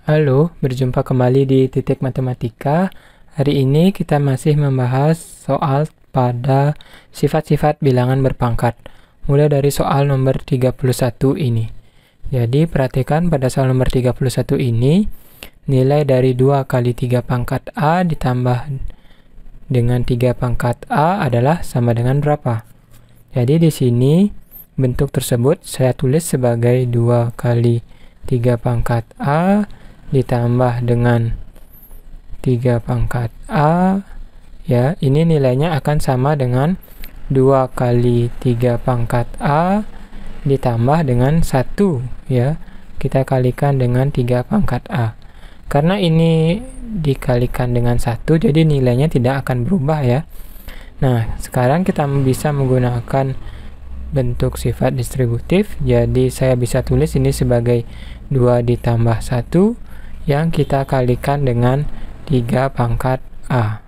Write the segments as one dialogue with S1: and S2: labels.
S1: Halo, berjumpa kembali di Titik Matematika. Hari ini kita masih membahas soal pada sifat-sifat bilangan berpangkat. Mulai dari soal nomor 31 ini. Jadi, perhatikan pada soal nomor 31 ini, nilai dari 2 kali 3 pangkat A ditambah dengan 3 pangkat A adalah sama dengan berapa? Jadi, di sini bentuk tersebut saya tulis sebagai 2 kali 3 pangkat A ditambah dengan 3 pangkat A, ya, ini nilainya akan sama dengan 2 kali 3 pangkat A ditambah dengan 1, ya, kita kalikan dengan 3 pangkat A. Karena ini dikalikan dengan 1, jadi nilainya tidak akan berubah, ya. Nah, sekarang kita bisa menggunakan bentuk sifat distributif, jadi saya bisa tulis ini sebagai 2 ditambah 1 yang kita kalikan dengan 3 pangkat A.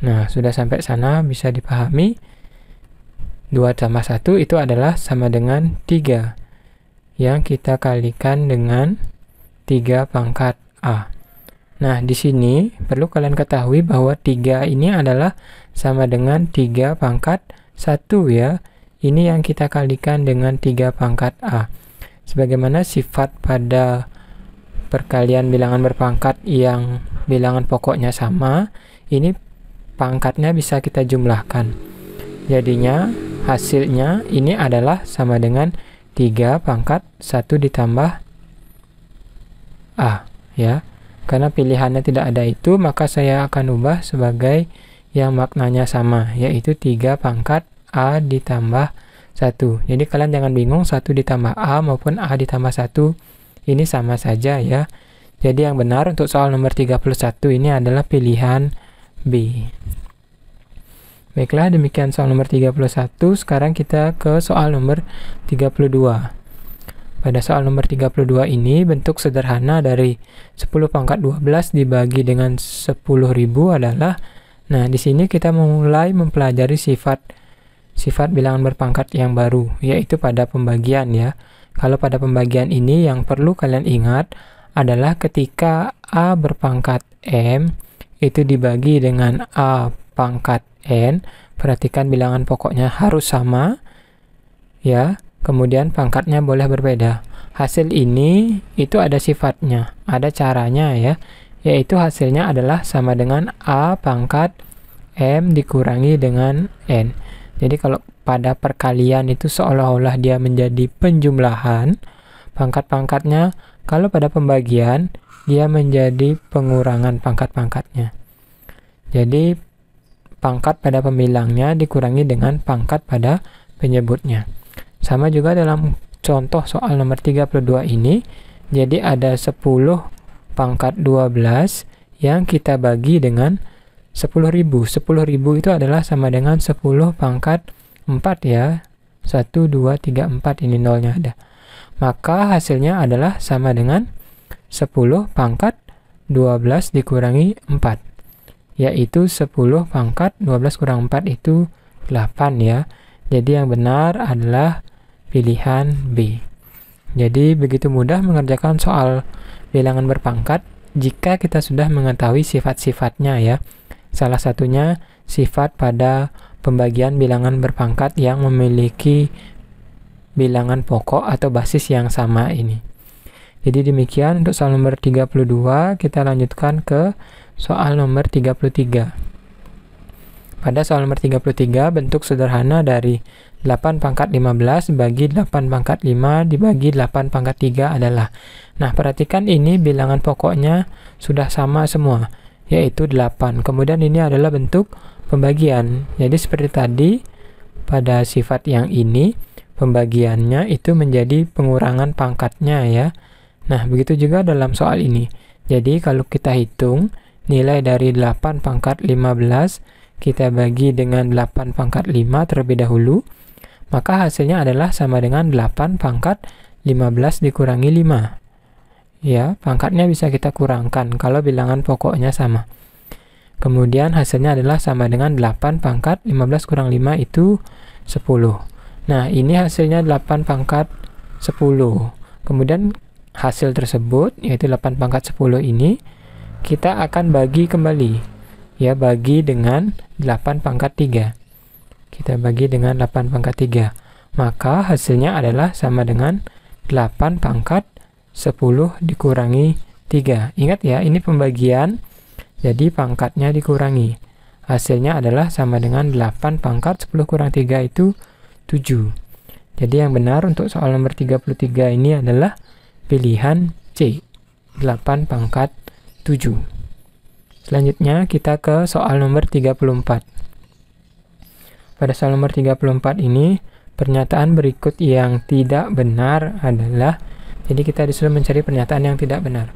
S1: Nah, sudah sampai sana bisa dipahami. 2 tambah 1 itu adalah sama dengan 3 yang kita kalikan dengan 3 pangkat A. Nah, di sini perlu kalian ketahui bahwa 3 ini adalah sama dengan 3 pangkat 1, ya. Ini yang kita kalikan dengan 3 pangkat A. Sebagaimana sifat pada perkalian bilangan berpangkat yang bilangan pokoknya sama, ini pangkatnya bisa kita jumlahkan. Jadinya hasilnya ini adalah sama dengan 3 pangkat 1 ditambah A, ya. Karena pilihannya tidak ada itu, maka saya akan ubah sebagai yang maknanya sama, yaitu 3 pangkat A ditambah 1. Jadi kalian jangan bingung 1 ditambah A maupun A ditambah 1 ini sama saja, ya. Jadi yang benar untuk soal nomor 31 ini adalah pilihan B. Baiklah, demikian soal nomor 31. Sekarang kita ke soal nomor 32. Pada soal nomor 32 ini bentuk sederhana dari 10 pangkat 12 dibagi dengan 10.000 adalah, nah di sini kita mulai mempelajari sifat bilangan berpangkat yang baru, yaitu pada pembagian, ya. Kalau pada pembagian ini yang perlu kalian ingat adalah ketika A berpangkat M itu dibagi dengan A pangkat N, perhatikan bilangan pokoknya harus sama, ya, kemudian pangkatnya boleh berbeda. Hasil ini itu ada sifatnya, ada caranya, ya, yaitu hasilnya adalah sama dengan A pangkat M dikurangi dengan N. Jadi kalau pada perkalian itu seolah-olah dia menjadi penjumlahan pangkat-pangkatnya, kalau pada pembagian dia menjadi pengurangan pangkat-pangkatnya. Jadi pangkat pada pembilangnya dikurangi dengan pangkat pada penyebutnya. Sama juga dalam contoh soal nomor 32 ini, jadi ada 10 pangkat 12 yang kita bagi dengan 10.000. 10.000 itu adalah sama dengan 10 pangkat 4, ya. 1, 2, 3, 4 ini nolnya ada. Maka hasilnya adalah sama dengan 10 pangkat 12 dikurangi 4. Yaitu 10 pangkat 12 kurang 4 itu 8, ya. Jadi yang benar adalah pilihan B. Jadi begitu mudah mengerjakan soal bilangan berpangkat jika kita sudah mengetahui sifat-sifatnya, ya. Salah satunya sifat pada pembagian bilangan berpangkat yang memiliki bilangan pokok atau basis yang sama ini. Jadi demikian untuk soal nomor 32, kita lanjutkan ke soal nomor 33. Pada soal nomor 33, bentuk sederhana dari 8 pangkat 15 bagi 8 pangkat 5 dibagi 8 pangkat 3 adalah, nah perhatikan ini bilangan pokoknya sudah sama semua, yaitu 8. Kemudian ini adalah bentuk pembagian. Jadi seperti tadi pada sifat yang ini pembagiannya itu menjadi pengurangan pangkatnya, ya. Nah, begitu juga dalam soal ini. Jadi kalau kita hitung nilai dari 8 pangkat 15 kita bagi dengan 8 pangkat 5 terlebih dahulu, maka hasilnya adalah sama dengan 8 pangkat 15 dikurangi 5. Ya, pangkatnya bisa kita kurangkan kalau bilangan pokoknya sama. Kemudian hasilnya adalah sama dengan 8 pangkat 15 kurang 5 itu 10. Nah, ini hasilnya 8 pangkat 10. Kemudian hasil tersebut, yaitu 8 pangkat 10 ini, kita akan bagi kembali. Ya, bagi dengan 8 pangkat 3. Kita bagi dengan 8 pangkat 3. Maka hasilnya adalah sama dengan 8 pangkat 10 dikurangi 3. Ingat ya, ini pembagian, jadi pangkatnya dikurangi. Hasilnya adalah sama dengan 8 pangkat 10 kurang 3 itu 7. Jadi yang benar untuk soal nomor 33 ini adalah pilihan C, 8 pangkat 7. Selanjutnya kita ke soal nomor 34. Pada soal nomor 34 ini, pernyataan berikut yang tidak benar adalah, jadi kita disuruh mencari pernyataan yang tidak benar.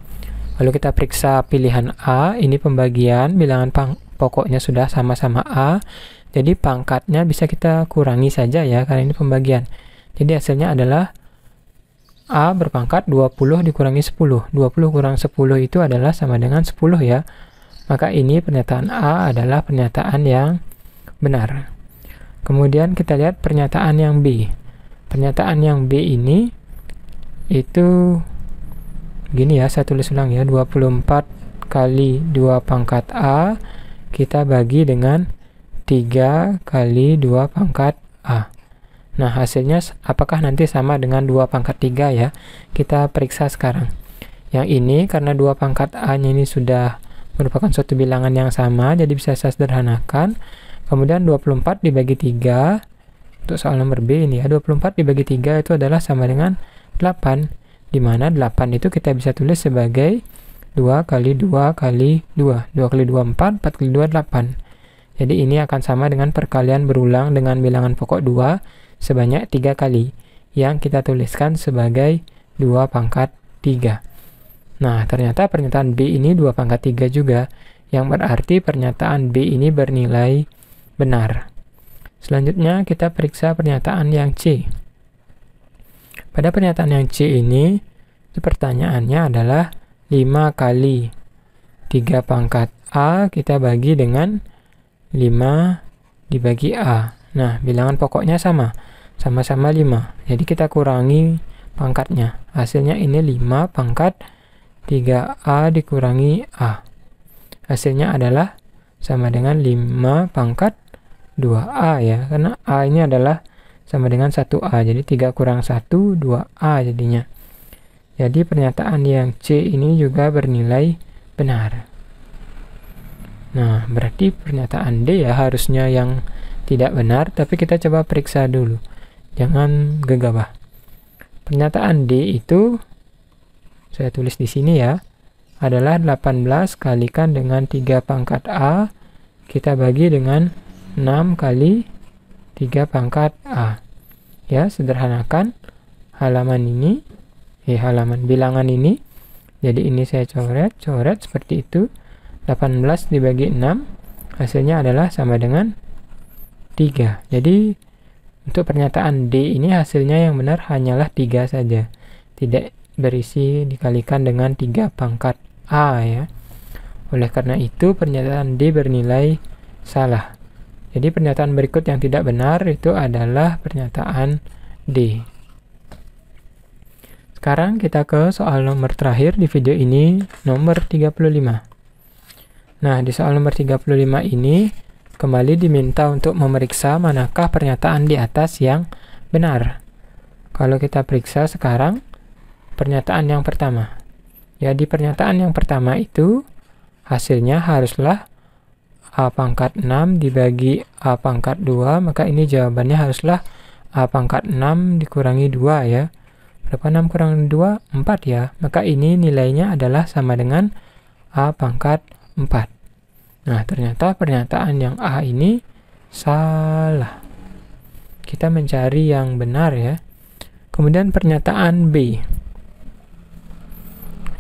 S1: Lalu kita periksa pilihan A, ini pembagian, bilangan pokoknya sudah sama-sama A, jadi pangkatnya bisa kita kurangi saja ya, karena ini pembagian. Jadi hasilnya adalah A berpangkat 20 dikurangi 10. 20 kurang 10 itu adalah sama dengan 10 ya. Maka ini pernyataan A adalah pernyataan yang benar. Kemudian kita lihat pernyataan yang B. Pernyataan yang B ini itu gini ya, saya tulis ulang ya, 24 kali 2 pangkat A kita bagi dengan 3 kali 2 pangkat A. Nah, hasilnya apakah nanti sama dengan 2 pangkat 3 ya? Kita periksa sekarang. Yang ini karena 2 pangkat A-nya ini sudah merupakan suatu bilangan yang sama, jadi bisa saya sederhanakan. Kemudian 24 dibagi 3, untuk soal nomor B ini ya, 24 dibagi 3 itu adalah sama dengan 8, di mana 8 itu kita bisa tulis sebagai 2 kali 2 kali 2, 2 kali 2 4, 4 kali 2 8. Jadi ini akan sama dengan perkalian berulang dengan bilangan pokok 2 sebanyak 3 kali, yang kita tuliskan sebagai 2 pangkat 3. Nah, ternyata pernyataan B ini 2 pangkat 3 juga, yang berarti pernyataan B ini bernilai benar. Selanjutnya kita periksa pernyataan yang C. Pada pernyataan yang C ini, pertanyaannya adalah 5 kali 3 pangkat A kita bagi dengan 5 dibagi A. Nah, bilangan pokoknya sama-sama 5. Jadi kita kurangi pangkatnya. Hasilnya ini 5 pangkat 3A dikurangi A. Hasilnya adalah sama dengan 5 pangkat 2A ya, karena A ini adalah sama dengan 1A, jadi 3 kurang 1, 2A jadinya. Jadi pernyataan yang C ini juga bernilai benar. Nah, berarti pernyataan D ya harusnya yang tidak benar, tapi kita coba periksa dulu. Jangan gegabah. Pernyataan D itu, saya tulis di sini ya, adalah 18 kalikan dengan 3 pangkat A, kita bagi dengan 6 kali 3 pangkat A. Ya, sederhanakan halaman ini, halaman bilangan ini. Jadi ini saya coret seperti itu. 18 dibagi 6, hasilnya adalah sama dengan 3. Jadi untuk pernyataan D ini hasilnya yang benar hanyalah 3 saja. Tidak berisi dikalikan dengan 3 pangkat A ya. Oleh karena itu pernyataan D bernilai salah. Jadi pernyataan berikut yang tidak benar itu adalah pernyataan D. Sekarang kita ke soal nomor terakhir di video ini, nomor 35. Nah, di soal nomor 35 ini kembali diminta untuk memeriksa manakah pernyataan di atas yang benar. Kalau kita periksa sekarang pernyataan yang pertama. Ya, di pernyataan yang pertama itu hasilnya haruslah A pangkat 6 dibagi A pangkat 2, maka ini jawabannya haruslah A pangkat 6 dikurangi 2 ya. Berapa 6 kurang 2? 4 ya. Maka ini nilainya adalah sama dengan A pangkat 4. Nah, ternyata pernyataan yang A ini salah. Kita mencari yang benar ya. Kemudian pernyataan B.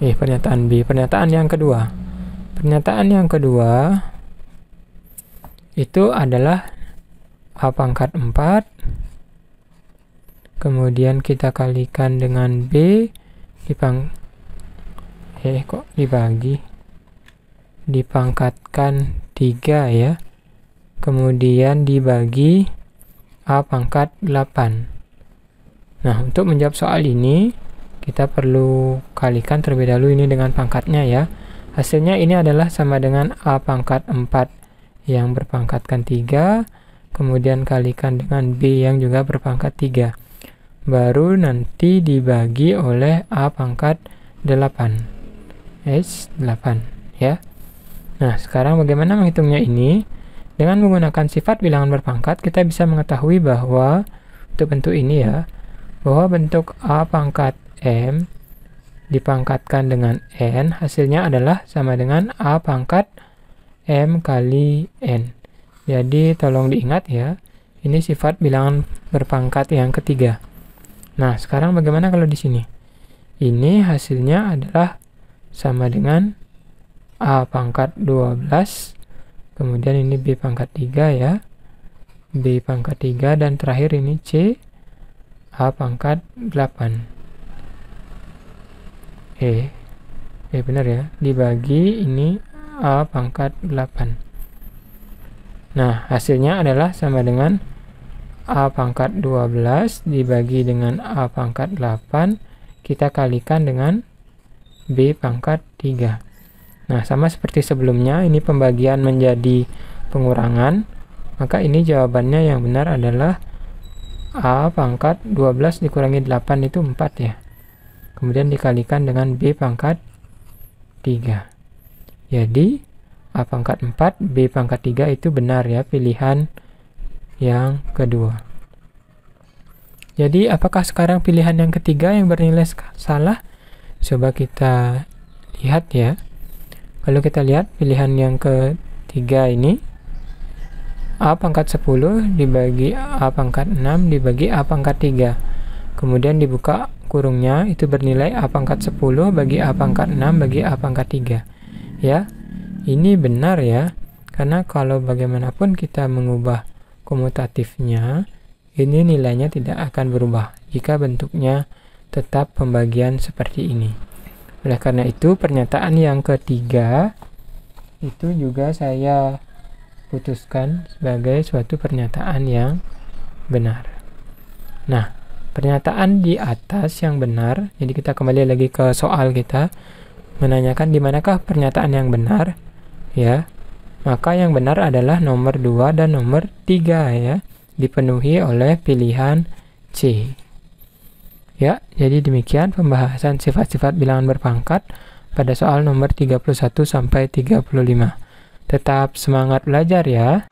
S1: Pernyataan B. Pernyataan yang kedua. Pernyataan yang kedua itu adalah A pangkat 4, kemudian kita kalikan dengan B, dipangkatkan 3 ya, kemudian dibagi A pangkat 8. Nah, untuk menjawab soal ini, kita perlu kalikan terlebih dahulu ini dengan pangkatnya ya. Hasilnya ini adalah sama dengan A pangkat 4 yang berpangkatkan 3, kemudian kalikan dengan B yang juga berpangkat 3. Baru nanti dibagi oleh A pangkat 8. 8 ya. Nah, sekarang bagaimana menghitungnya ini? Dengan menggunakan sifat bilangan berpangkat, kita bisa mengetahui bahwa untuk bentuk ini ya, bahwa bentuk A pangkat M dipangkatkan dengan N, hasilnya adalah sama dengan A pangkat M kali N. Jadi tolong diingat ya, ini sifat bilangan berpangkat yang ketiga. Nah, sekarang bagaimana kalau di sini? Ini hasilnya adalah sama dengan A pangkat 12, kemudian ini B pangkat 3 ya, B pangkat 3, dan terakhir ini C, A pangkat 8. Benar ya, dibagi ini A pangkat 8. Nah, hasilnya adalah sama dengan A pangkat 12 dibagi dengan A pangkat 8, kita kalikan dengan B pangkat 3. Nah, sama seperti sebelumnya, ini pembagian menjadi pengurangan, maka ini jawabannya yang benar adalah A pangkat 12 dikurangi 8 itu 4 ya. Kemudian dikalikan dengan B pangkat 3. Jadi A pangkat 4, B pangkat 3 itu benar ya, pilihan yang kedua. Jadi apakah sekarang pilihan yang ketiga yang bernilai salah? Coba kita lihat ya. Kalau kita lihat pilihan yang ketiga ini, A pangkat 10 dibagi A pangkat 6 dibagi A pangkat 3. Kemudian dibuka kurungnya, itu bernilai A pangkat 10 bagi A pangkat 6 bagi A pangkat 3. Ya, ini benar ya, karena kalau bagaimanapun kita mengubah komutatifnya, ini nilainya tidak akan berubah jika bentuknya tetap pembagian seperti ini. Oleh karena itu, pernyataan yang ketiga itu juga saya putuskan sebagai suatu pernyataan yang benar. Nah, pernyataan di atas yang benar, jadi kita kembali lagi ke soal kita, menanyakan di manakah pernyataan yang benar, ya. Maka yang benar adalah nomor 2 dan nomor 3 ya, dipenuhi oleh pilihan C. Ya, jadi demikian pembahasan sifat-sifat bilangan berpangkat pada soal nomor 31 sampai 35. Tetap semangat belajar ya.